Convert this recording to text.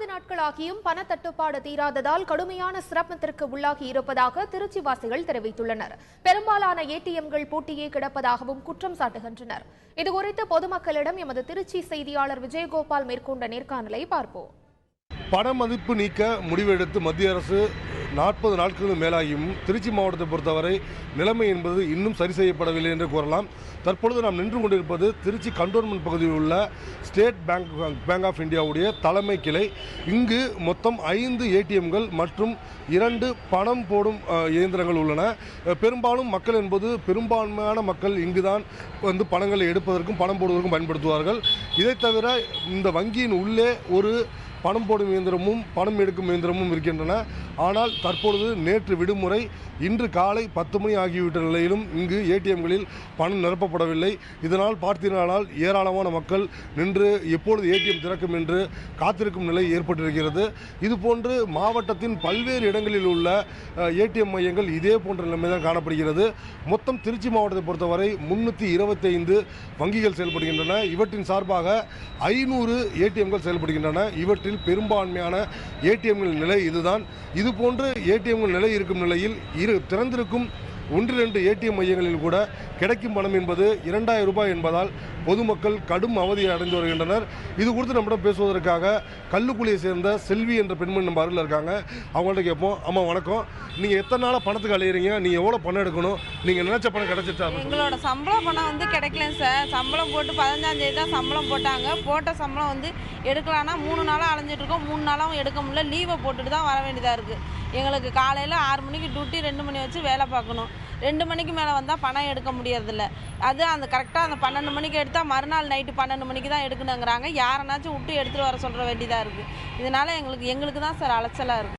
40 நாட்களாகியும் பணத்தட்டுப்பாடு தீராததால் கடுமையான சிரமத்திற்கு உள்ளாகி இருப்பதாக திருச்சி வாசிகள் தெரிவித்துள்ளனர். பெரும்பாலான ஏடிஎம்கள் பூட்டியே கிடப்பதாகவும் குற்றம் சாட்டுகின்றனர். இதுகுறித்து பொதுமக்களிடம் எமது திருச்சி செய்தியாளர் விஜயகோபால் மேற்கொண்ட நேர்காணலை பார்ப்போம். பண மதிப்பு நீக்க முடிவெடுத்து மத்திய அரசு 40 நாட்களுக்கு மேலாகியும் திருச்சி மாவட்டத்தை பொறுத்தவரை நிலைமை என்பது இன்னும் சரி செய்யப்படவில்லை என்று கூறலாம். தற்பொழுது நாம் நின்று கொண்டிருப்பது திருச்சி கண்டோன்மெண்ட் பகுதியில் உள்ள ஸ்டேட் பேங்க் ஆஃப் இந்தியாவுடைய தலைமை கிளை. இங்கு மொத்தம் 5 ஏடிஎம்கள் மற்றும் 2 பணம் போடும் இயந்திரங்கள் உள்ளன. பெரும்பாலும் மக்கள் என்பது பெரும்பான்மையான மக்கள் இங்குதான் பணங்களை எடுப்பதற்கும் பணம் போடுவதற்கும் பயன்படுத்துவார்கள். இதை தவிர இந்த வங்கியின் உள்ளே ஒரு பணம் போடும் இயந்திரமும் பணம் எடுக்கும் இயந்திரமும் இருக்கின்றன. ஆனால் தற்பொழுது நேற்று விடுமுறை, இன்று காலை 10 மணி ஆகிவிட்ட நிலையிலும் இங்கு ஏடிஎம்களில் பணம் நிரப்பப்படவில்லை. இதனால் பார்த்தீர்களானால் ஏராளமான மக்கள் நின்று எப்பொழுது ஏடிஎம் திறக்கும் என்று காத்திருக்கும் நிலை ஏற்பட்டிருக்கிறது. இதுபோன்று மாவட்டத்தின் பல்வேறு இடங்களில் உள்ள ஏடிஎம் மையங்கள் இதே போன்ற நிலைமை தான் காணப்படுகிறது. மொத்தம் திருச்சி மாவட்டத்தை பொறுத்தவரை 325 வங்கிகள் செயல்படுகின்றன. இவற்றின் சார்பாக 500 ஏடிஎம்கள் செயல்படுகின்றன. இவற்றில் பெரும்பான்மையான ஏடிஎம்கள் நிலை இதுதான். இதுபோன்று ஏடிஎம்கள் நிலை இருக்கும் நிலையில் திறந்திருக்கும் 1-2 ஏடிஎம் மையங்களில் கூட கிடைக்கும் பணம் என்பது 2000 ரூபாய் என்பதால் பொதுமக்கள் கடும் அவதியை அடைந்து வருகின்றனர். இது குறித்து நம்மிடம் பேசுவதற்காக கல்லுக்குழியை சேர்ந்த செல்வி என்ற பெண்மணி நம்ம அருகில் இருக்காங்க. அவங்கள்ட்ட கேட்போம். அம்மா வணக்கம், நீங்கள் எத்தனை நாளாக பணத்துக்கு அலையிறீங்க? நீங்கள் எவ்வளோ பணம் எடுக்கணும்? நீங்கள் நினைச்ச பணம் கிடைச்சிட்டா? எங்களோட சம்பள பணம் கிடைக்கலங்க சார். சம்பளம் போட்டு 15ஆம் தேதி தான் சம்பளம் போட்டாங்க. போட்ட சம்பளம் எடுக்கலான்னா 3 நாளாக அலைஞ்சிட்டு இருக்கோம். 3 நாளாகவும் எடுக்க முடியல. லீவை போட்டுட்டு தான் வர வேண்டியதாக இருக்குது. எங்களுக்கு காலையில் 6 மணிக்கு டியூட்டி, 2 மணி வச்சு வேலை பார்க்கணும். 2 மணிக்கு மேலே வந்தால் பணம் எடுக்க முடியறதில்ல. அது கரெக்டாக அந்த 12 மணிக்கு எடுத்தால் மறுநாள் நைட்டு 12 மணிக்கு தான் எடுக்கணுங்கிறாங்க. யாரனாச்சும் விட்டு எடுத்துகிட்டு வர சொல்கிற வேண்டியதாக இருக்குது. இதனால் எங்களுக்கு தான் சார் அலைச்சலாக இருக்குது.